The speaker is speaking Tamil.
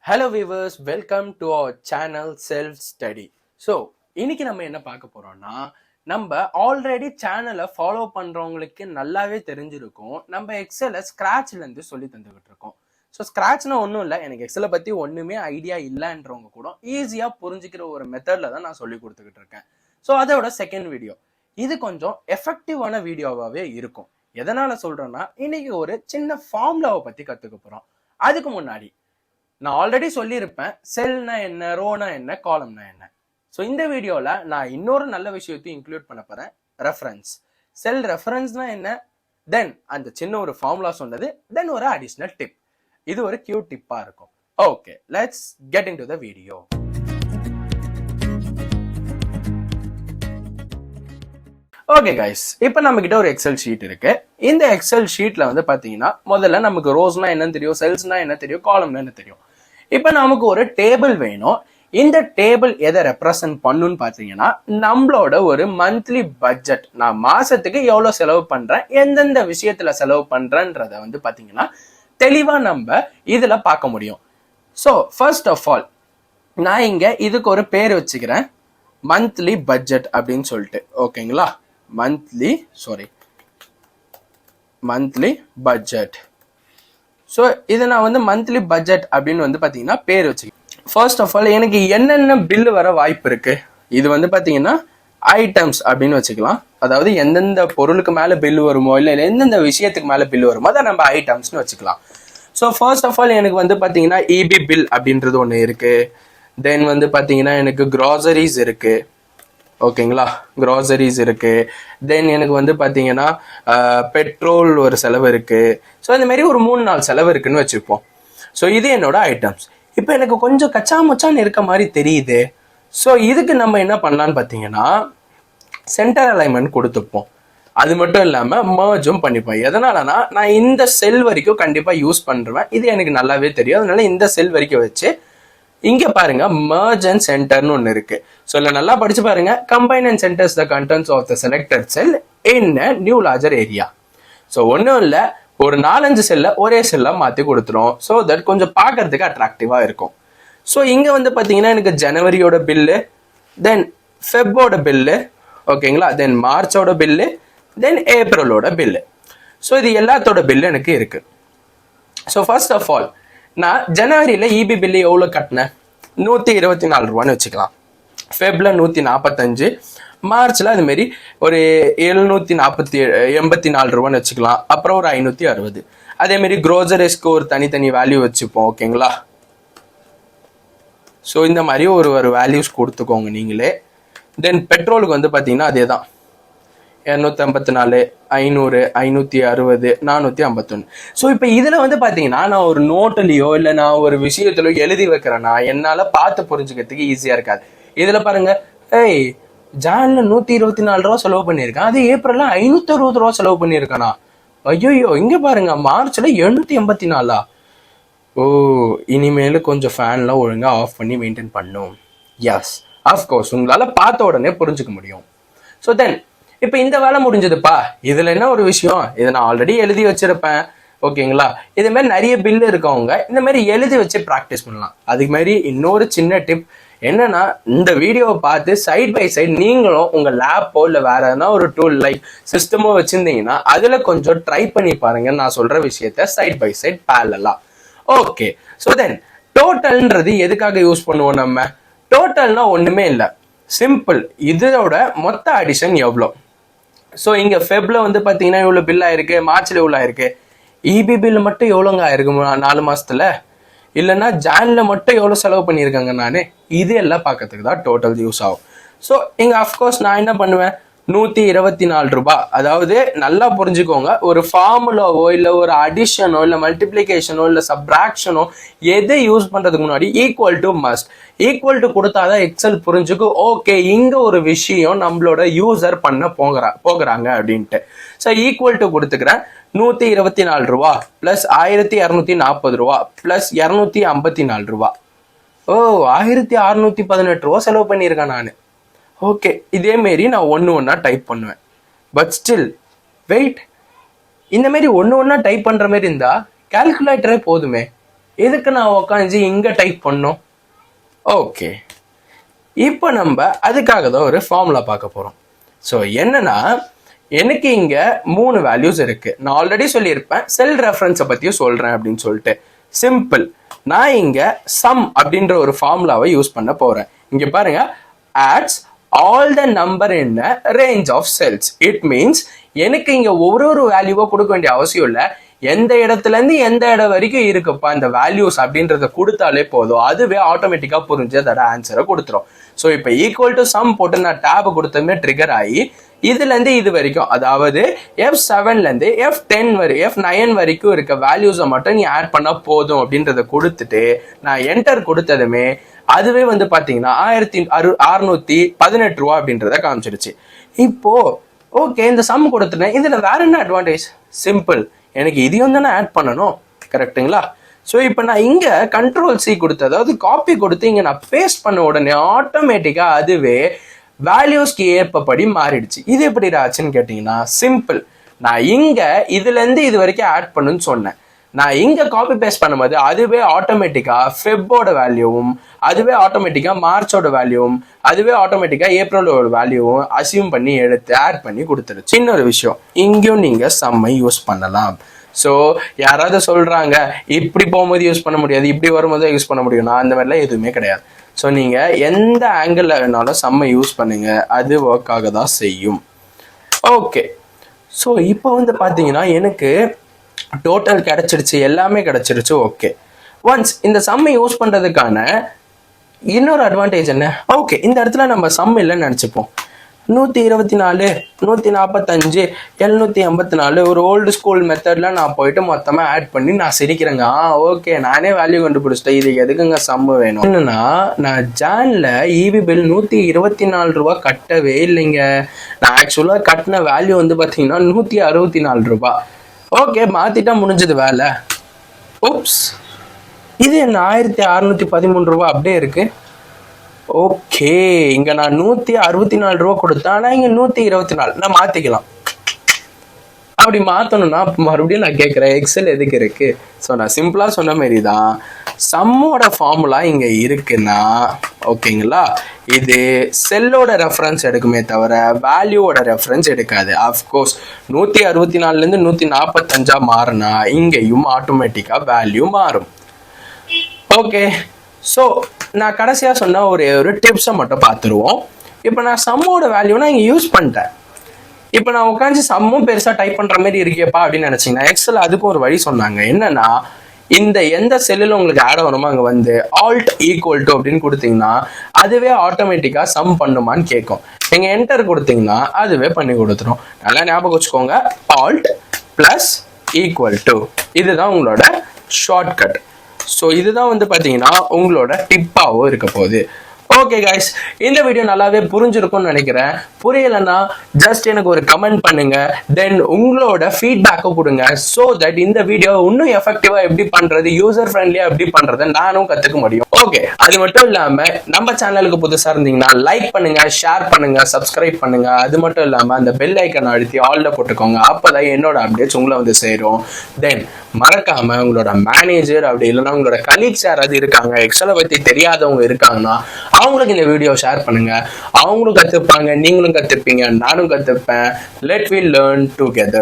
Hello viewers, welcome to our channel Self Study. So, இன்னைக்கு நம்ம என்ன பார்க்க போறோம்னா, நம்ம ஆல்ரெடி சேனலை ஃபாலோ பண்றவங்களுக்கு நல்லாவே தெரிஞ்சிருக்கும். நம்ம எக்ஸலை ஸ்கிராச்ல இருந்து சொல்லி தந்துகிட்டு இருக்கோம். ஸோ ஸ்கிராச்னா ஒன்றும் இல்லை, எனக்கு எக்ஸலை பத்தி ஒண்ணுமே ஐடியா இல்லைன்றவங்க கூட ஈஸியா புரிஞ்சுக்கிற ஒரு மெத்தட்ல தான் நான் சொல்லி கொடுத்துக்கிட்டு இருக்கேன். ஸோ அதோட செகண்ட் வீடியோ இது கொஞ்சம் எஃபெக்டிவான வீடியோவாவே இருக்கும். எதனால சொல்றேன்னா, இன்னைக்கு ஒரு சின்ன ஃபார்முலாவை பத்தி கத்துக்க போறோம். அதுக்கு முன்னாடி நான் ஆல்ரெடி சொல்லியிருப்பேன் செல்னா என்ன, ரோனா என்ன, காலம்னா என்ன. ஸோ இந்த வீடியோவில் நான் இன்னொரு நல்ல விஷயத்தையும் இன்க்ளூட் பண்ண போகிறேன், ரெஃபரன்ஸ். செல் ரெஃபரன்ஸ்னா என்ன, தென் அந்த சின்ன ஒரு ஃபார்முலா சொன்னது, தென் ஒரு அடிஷ்னல் டிப். இது ஒரு கியூட் டிப்பாக இருக்கும். Okay, let's get in to the video. Okay guys, இப்போ நம்ம கிட்ட ஒரு எக்ஸல் ஷீட் இருக்கு. இந்த எக்ஸல் ஷீட்ல வந்து பாத்தீங்கன்னா முதல்ல நமக்கு ரோஸ்னா என்னன்னு தெரியும், செல்ஸ்னா என்ன தெரியும், காலம்னா என்ன தெரியும். இப்போ நமக்கு ஒரு டேபிள் வேணும். இந்த டேபிள் எதை ரெப்ரசன்ட் பண்ணுன்னு பாத்தீங்கன்னா நம்மளோட ஒரு மந்த்லி பட்ஜெட். நான் மாசத்துக்கு எவ்வளவு செலவு பண்றேன், எந்தெந்த விஷயத்துல செலவு பண்றேன்றத வந்து பாத்தீங்கன்னா தெளிவா நம்ம இதுல பார்க்க முடியும். ஸோ ஃபர்ஸ்ட் ஆஃப் ஆல் நான் இங்க இதுக்கு ஒரு பேர் வச்சுக்கிறேன், மந்த்லி பட்ஜெட் அப்படின்னு சொல்லிட்டு. ஓகேங்களா, மந்த்லி பட்ஜெட். ஸோ இதை நான் வந்து மந்த்லி பட்ஜெட் அப்படின்னு வந்து பார்த்தீங்கன்னா பேர் வச்சுக்கேன். ஃபர்ஸ்ட் ஆஃப் ஆல் எனக்கு என்னென்ன பில்லு வர வாய்ப்பு இருக்கு, இது வந்து பார்த்தீங்கன்னா ஐட்டம்ஸ் அப்படின்னு வச்சுக்கலாம். அதாவது எந்தெந்த பொருளுக்கு மேலே பில்லு வருமோ இல்லை எந்தெந்த விஷயத்துக்கு மேலே பில்லு வருமோ அதை நம்ம ஐட்டம்ஸ்னு வச்சுக்கலாம். ஸோ ஃபர்ஸ்ட் ஆஃப் ஆல் எனக்கு வந்து பார்த்தீங்கன்னா இபி பில் அப்படின்றது ஒன்று இருக்கு. தென் வந்து பார்த்தீங்கன்னா எனக்கு க்ராசரிஸ் இருக்கு. ஓகேங்களா, க்ராசரிஸ் இருக்கு. தென் எனக்கு வந்து பார்த்தீங்கன்னா பெட்ரோல் ஒரு செலவு இருக்கு. ஸோ இந்த மாதிரி ஒரு 3-4 செலவு இருக்குன்னு வச்சுப்போம். ஸோ இது என்னோட ஐட்டம்ஸ். இப்போ எனக்கு கொஞ்சம் கச்சா மச்சான்னு இருக்க மாதிரி தெரியுது. ஸோ இதுக்கு நம்ம என்ன பண்ணலான்னு பார்த்தீங்கன்னா சென்டர் அலைன்மெண்ட் கொடுத்துப்போம். அது மட்டும் இல்லாமல் மர்ஜும் பண்ணிப்போம். எதனாலனா நான் இந்த செல் வரைக்கும் கண்டிப்பாக யூஸ் பண்ணுறேன், இது எனக்கு நல்லாவே தெரியும். அதனால இந்த செல் வரைக்கும் வச்சு இங்க பாருங்க merge and centerன்னு ஒன்று இருக்கு. ஸோ இல்லை நல்லா படிச்சு பாருங்க, combine and centers the contents of the selected cell in a new larger area. So ஒன்றும் இல்லை, ஒரு 4-5 செல்ல ஒரே செல்ல மாற்றி கொடுத்துரும். ஸோ தட் கொஞ்சம் பார்க்கறதுக்கு அட்ராக்டிவாக இருக்கும். ஸோ இங்கே வந்து பார்த்தீங்கன்னா எனக்கு ஜனவரியோட பில்லு, தென் ஃபெப்போட பில்லு, ஓகேங்களா, தென் மார்ச்சோட பில்லு, தென் ஏப்ரலோட பில்லு. ஸோ இது எல்லாத்தோட பில்லு எனக்கு இருக்கு. ஸோ ஃபர்ஸ்ட் ஆஃப் ஆல் நான் ஜனவரியில் இபி பில்லு எவ்வளோ கட்டினேன், 124 ரூபான்னு வச்சுக்கலாம். ஃபெப்ல 145, மார்ச்ல அதுமாரி ஒரு 784 ரூபான்னு வச்சுக்கலாம். அப்புறம் ஒரு 560. அதேமாரி க்ரோசரிஸ்க்கு ஒரு தனித்தனி வேல்யூ வச்சுப்போம். ஓகேங்களா, ஸோ இந்த மாதிரி ஒரு வேல்யூஸ் கொடுத்துக்கோங்க நீங்களே. தென் பெட்ரோலுக்கு வந்து பார்த்தீங்கன்னா அதே தான், 254, 500, 560, 451. ஸோ இப்போ இதில் வந்து பார்த்தீங்கன்னா நான் ஒரு நோட்டுலையோ இல்லை நான் ஒரு விஷயத்திலோ எழுதி வைக்கிறேன்னா என்னால் பார்த்து புரிஞ்சுக்கிறதுக்கு ஈஸியாக இருக்காது. இதில் பாருங்க, ஜான்ல 124 ரூபா செலவு பண்ணியிருக்கேன், அது ஏப்ரல்ல 560 ரூபா செலவு பண்ணியிருக்கானா. ஐயோ, இங்கே பாருங்க மார்ச்ல 784. ஓ, இனிமேல் கொஞ்சம் ஃபேன்லாம் ஒழுங்காக ஆஃப் பண்ணி மெயின்டைன் பண்ணும். எஸ், ஆஃப்கோர்ஸ் உங்களால் பார்த்த உடனே புரிஞ்சுக்க முடியும். ஸோ தென் இப்போ இந்த வேலை முடிஞ்சதுப்பா. இதுல என்ன ஒரு விஷயம், இதை நான் ஆல்ரெடி எழுதி வச்சிருப்பேன். ஓகேங்களா, இது மாதிரி நிறைய பில்லு இருக்கவங்க இந்த மாதிரி எழுதி வச்சு ப்ராக்டிஸ் பண்ணலாம். அதுக்கு மாதிரி இன்னொரு சின்ன டிப் என்னன்னா, இந்த வீடியோவை பார்த்து சைட் பை சைட் நீங்களும் உங்க லேப்போ இல்லை வேற எதனா ஒரு டூல் லைக் சிஸ்டமோ வச்சிருந்தீங்கன்னா அதுல கொஞ்சம் ட்ரை பண்ணி பாருங்க. நான் சொல்ற விஷயத்த சைட் பை சைட் பேரலா. ஓகே, ஸோ தென் டோட்டல்ன்றது எதுக்காக யூஸ் பண்ணுவோம் நம்ம? டோட்டல்னா ஒண்ணுமே இல்லை, சிம்பிள். இதோட மொத்த அடிஷன் எவ்வளோ. ஸோ இங்கே ஃபெப்ல வந்து பார்த்தீங்கன்னா இவ்வளோ பில் ஆயிருக்கு, மார்ச்ல இவ்வளோ ஆயிருக்கு. இபி பில் மட்டும் எவ்வளோங்க ஆயிருக்கு 4 மாசத்துல, இல்லைன்னா ஜான்ல மட்டும் எவ்வளோ செலவு பண்ணியிருக்காங்க நான், இது எல்லாம் பார்க்கறதுக்கு தான் டோட்டல் யூஸ் ஆகும். ஸோ இங்கே அஃப்கோர்ஸ் நான் என்ன பண்ணுவேன், 124 ரூபாய். அதாவது நல்லா புரிஞ்சுக்கோங்க, ஒரு ஃபார்முலாவோ இல்லை ஒரு அடிஷனோ இல்லை மல்டிப்ளிகேஷனோ இல்லை சப்ராக்ஷனோ எதை யூஸ் பண்றதுக்கு முன்னாடி equal to must. Equal to கொடுத்தாதான் எக்ஸல் புரிஞ்சுக்கும், ஓகே இங்க ஒரு விஷயம் நம்மளோட யூசர் பண்ண போகிறாங்க அப்படின்ட்டு. ஸோ ஈக்குவல் டு கொடுத்துக்கிறேன். 124 ரூபா பிளஸ் 1240 ரூபா பிளஸ் 254 ரூபா. ஓ, 1618 ரூபா செலவு பண்ணியிருக்கேன் நான். ஓகே, இதே மாரி நான் ஒன்று டைப் பண்ணுவேன். பட் ஸ்டில் வெயிட், இந்த மாதிரி ஒன்று டைப் பண்ணுற மாதிரி இருந்தால் கால்குலேட்டரே போதுமே. எதுக்கு நான் உட்காந்து இங்க டைப் பண்ணோம்? ஓகே, இப்போ நம்ம அதுக்காக தான் ஒரு ஃபார்முலா பார்க்க போறோம். ஸோ என்னன்னா, எனக்கு இங்க 3 வேல்யூஸ் இருக்கு. நான் ஆல்ரெடி சொல்லியிருப்பேன் செல் ரெஃபரன்ஸை பத்தியும் சொல்றேன் அப்படின்னு சொல்லிட்டு. சிம்பிள், நான் இங்க சம் அப்படின்ற ஒரு ஃபார்முலாவை யூஸ் பண்ண போறேன். இங்க பாருங்க, adds all the number in a range of cells. It means எனக்கு இங்க ஒரு வேல்யூவா கொடுக்க வேண்டிய அவசியம் இல்லை. எந்த இடத்துல இருந்து எந்த இடம் வரைக்கும் இருக்குப்பா இந்த வேல்யூஸ் அப்படின்றத கொடுத்தாலே போதும், அதுவே ஆட்டோமேட்டிக்கா புரிஞ்சு அதோட ஆன்சரை கொடுத்துரும். ஸோ இப்போ ஈக்குவல் டு சம் போட்டு நான் டேப் கொடுத்ததுமே ட்ரிகர் ஆகி இதுல இருந்து இது வரைக்கும், அதாவது F7ல இருந்து F9 வரைக்கும் இருக்க வேல்யூஸை மட்டும் நீ ஆட் பண்ணா போதும் அப்படின்றத கொடுத்துட்டு நான் என்டர் கொடுத்ததுமே அதுவே வந்து பாத்தீங்கன்னா 1618 ரூபா அப்படின்றத காமிச்சிருச்சு. இப்போ ஓகே, இந்த சம் கொடுத்துட்டேன். இதுல வேற என்ன அட்வான்டேஜ்? சிம்பிள், எனக்கு இதையும் தானே ஆட் பண்ணணும், கரெக்டுங்களா? ஸோ இப்போ நான் இங்க Ctrl+C கொடுத்து, அதாவது காப்பி கொடுத்து இங்க நான் பேஸ்ட் பண்ண உடனே ஆட்டோமேட்டிக்கா அதுவே வேல்யூஸ்க்கு ஏற்பபடி மாறிடுச்சு. இது எப்படி ஆச்சுன்னு கேட்டீங்கன்னா, சிம்பிள், நான் இங்க இதுல இருந்து இது வரைக்கும் ஆட் பண்ணுன்னு சொன்னேன். நான் இங்க காப்பி பேஸ்ட் பண்ணும்போது அதுவே ஆட்டோமேட்டிக்கா ஃபெப்போட வேல்யூவும், அதுவே ஆட்டோமேட்டிக்கா மார்ச்சோட வேல்யூவும், அதுவே ஆட்டோமேட்டிக்கா ஏப்ரலோட வேல்யூவும் அசியூம் பண்ணி எடுத்து ஆட் பண்ணி கொடுத்துருச்சு. இன்னொரு விஷயம், இங்கேயும் நீங்க சம்மை யூஸ் பண்ணலாம். ஸோ யாராவது சொல்றாங்க இப்படி போகும்போது யூஸ் பண்ண முடியாது, இப்படி வரும்போது யூஸ் பண்ண முடியும்னா அந்த மாதிரிலாம் எதுவுமே கிடையாது. ஸோ நீங்க எந்த ஆங்கிள் வேணாலும் சம்மை யூஸ் பண்ணுங்க, அது ஒர்க் ஆக தான் செய்யும். ஓகே, ஸோ இப்போ வந்து பார்த்தீங்கன்னா எனக்கு டோட்டல் கிடைச்சிருச்சு, எல்லாமே கிடைச்சிருச்சு. ஓகே, ஒன்ஸ் இந்த சம்மை யூஸ் பண்றதுக்கான இன்னொரு அட்வான்டேஜ் என்ன? ஓகே, இந்த இடத்துல நம்ம சம் இல்லைன்னு நினச்சிப்போம். 124, 145, 784 ஒரு ஓல்டு ஸ்கூல் மெத்தட்ல நான் போயிட்டு மொத்தமா ஆட் பண்ணி நான் சிரிக்கிறேங்க. ஓகே, நானே வேல்யூ கண்டுபிடிச்சிட்டேன், இது எதுக்குங்க சம்மு வேணும்? என்னன்னா, நான் ஜான்ல ஈபி பில் 124 ரூபா கட்டவே இல்லைங்க. நான் ஆக்சுவலா கட்டின வேல்யூ வந்து பாத்தீங்கன்னா 164 ரூபாய். ஓகே, மாத்திட்டா முடிஞ்சது வேலை. ஓப்ஸ், இது என்ன 1613 ரூபா அப்படியே இருக்கு. ஓகே, இங்க நான் 164 ரூபா கொடுத்தேன், ஆனா இங்க 124. நான் மாத்திக்கலாம். அப்படி மாத்தணும்னா மறுபடியும் நான் கேட்கிறேன், எக்ஸல் எதுக்கு இருக்கு? ஸோ நான் சிம்பிளா சொன்ன மாதிரி தான், சம்மோட ஃபார்முலா இங்க இருக்குன்னா ஓகேங்களா, இது செல்லோட ரெஃபரன்ஸ் எடுக்குமே தவிர வேல்யூவோட ரெஃபரன்ஸ் எடுக்காது. அஃப்கோர்ஸ் 164ல இருந்து 145 மாறினா இங்கேயும் ஆட்டோமேட்டிக்கா வேல்யூ மாறும். ஓகே, ஸோ நான் கடைசியாக சொன்ன ஒரு டிப்ஸை மட்டும் பார்த்துருவோம். இப்போ நான் சம்மோட வேல்யூ நான் இங்கே யூஸ் பண்ணிட்டேன். இப்போ நான் உட்காந்து சம்மும் பெருசாக டைப் பண்ணுற மாதிரி இருக்கேப்பா அப்படின்னு நினச்சிங்கன்னா, எக்ஸல் அதுக்கு ஒரு வழி சொன்னாங்க. என்னன்னா, இந்த எந்த செல்லில் உங்களுக்கு ஆட் ஆகணுமோ அங்கே வந்து ஆல்ட் ஈக்குவல் டு அப்படின்னு கொடுத்தீங்கன்னா அதுவே ஆட்டோமேட்டிக்காக சம் பண்ணுமான்னு கேட்கும். நீங்கள் என்டர் கொடுத்தீங்கன்னா அதுவே பண்ணி கொடுத்துரும். நல்லா ஞாபகம் வச்சுக்கோங்க, ஆல்ட் ப்ளஸ் ஈக்குவல் டு, இதுதான் உங்களோட ஷார்ட்கட். ஸோ இதுதான் வந்து பார்த்தீங்கன்னா உங்களோட டிப்பாகவும் இருக்க போகுது. ஓகே கைஸ், இந்த வீடியோ நல்லாவே புரிஞ்சிருக்கும்னு நினைக்கிறேன். புரியலைன்னா ஜஸ்ட் எனக்கு ஒரு கமெண்ட் பண்ணுங்க, தென் உங்களோட ஃபீட்பேக்கை கொடுங்க. ஸோ தட் இந்த வீடியோ இன்னும் எஃபெக்டிவா எப்படி பண்றது, யூசர் ஃப்ரெண்ட்லியா எப்படி பண்றதை நானும் கத்துக்க முடியும். ஓகே, அது மட்டும் இல்லாம நம்ம சேனலுக்கு புதுசா இருந்தீங்கன்னா லைக் பண்ணுங்க, ஷேர் பண்ணுங்க, சப்ஸ்கிரைப் பண்ணுங்க. அது மட்டும் இல்லாம அந்த பெல் ஐக்கனை அழுத்தி ஆல்ல போட்டுக்கோங்க, அப்பதான் என்னோட அப்டேட்ஸ் உங்களை வந்து சேரும். தென் மறக்காம உங்களோட மேனேஜர் அப்படி இல்லைன்னா உங்களோட கலீக்ஸ் யாராவது இருக்காங்க, எக்ஸலை பத்தி தெரியாதவங்க இருக்காங்கன்னா அவங்களுக்கு இந்த வீடியோ ஷேர் பண்ணுங்க. அவங்களும் கத்துப்பாங்க, நீங்களும் கத்துப்பீங்க, நானும் கத்துப்பேன். Let we learn together.